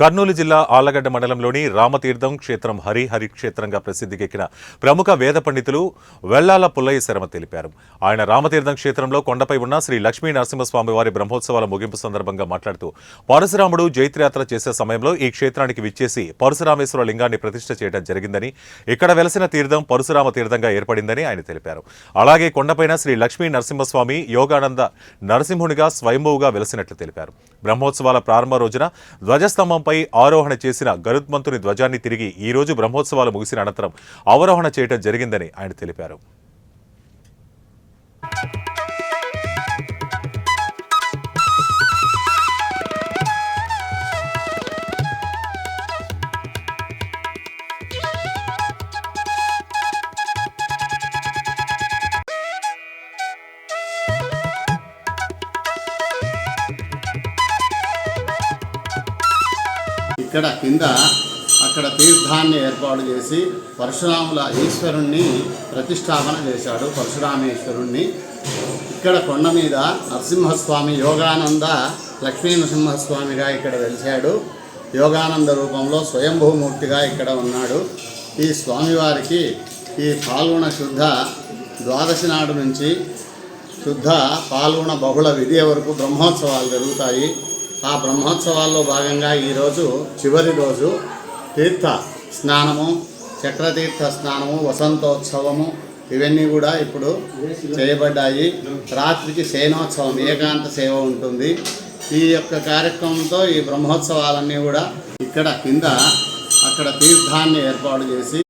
కర్నూలు జిల్లా ఆళ్లగడ్డ మండలంలోని రామతీర్థం క్షేత్రం హరిహరి క్షేత్రంగా ప్రసిద్ధికెక్కిన ప్రముఖ వేద పండితులు వెల్లాల పుల్లయ్య శర్మ తెలిపారు. ఆయన రామతీర్థం క్షేత్రంలో కొండపై ఉన్న శ్రీ లక్ష్మీ నరసింహస్వామి వారి బ్రహ్మోత్సవాల ముగింపు సందర్భంగా మాట్లాడుతూ పరశురాముడు జైత్రయాత్ర చేసే సమయంలో ఈ క్షేత్రానికి విచ్చేసి పరశురామేశ్వర లింగాన్ని ప్రతిష్ఠ చేయడం జరిగిందని, ఇక్కడ వెలసిన తీర్థం పరశురామ తీర్థంగా ఏర్పడిందని ఆయన తెలిపారు. అలాగే కొండపైన శ్రీ లక్ష్మీ నరసింహస్వామి యోగానంద నరసింహునిగా స్వయంభూగా వెలసినట్లు తెలిపారు. బ్రహ్మోత్సవాల ప్రారంభ రోజున ధ్వజస్తంభం పై ఆరోహణ చేసిన గరుత్మంతుని ధ్వజాన్ని తిరిగి ఈ రోజు బ్రహ్మోత్సవాలు ముగిసిన అనంతరం అవరోహణ చేయడం జరిగిందని ఆయన తెలిపారు. ఇక్కడ కింద అక్కడ తీర్థాన్ని ఏర్పాటు చేసి పరశురాముల ఈశ్వరుణ్ణి ప్రతిష్టాపన చేశాడు. పరశురామేశ్వరుణ్ణి ఇక్కడ కొండ మీద నరసింహస్వామి యోగానంద లక్ష్మీ నరసింహస్వామిగా ఇక్కడ వెలిశాడు. యోగానంద రూపంలో స్వయంభూమూర్తిగా ఇక్కడ ఉన్నాడు. ఈ స్వామివారికి ఈ పాల్గొన శుద్ధ ద్వాదశి నాడు నుంచి శుద్ధ పాల్గొన బహుళ విధియ వరకు బ్రహ్మోత్సవాలు జరుగుతాయి. ఆ బ్రహ్మోత్సవాల్లో భాగంగా ఈరోజు చివరి రోజు తీర్థ స్నానము, చక్రతీర్థ స్నానము, వసంతోత్సవము ఇవన్నీ కూడా ఇప్పుడు చేయబడ్డాయి. రాత్రికి శయనోత్సవం, ఏకాంత సేవ ఉంటుంది. ఈ యొక్క కార్యక్రమంతో ఈ బ్రహ్మోత్సవాలన్నీ కూడా ఇక్కడ కింద అక్కడ తీర్థాన్ని ఏర్పాటు చేసి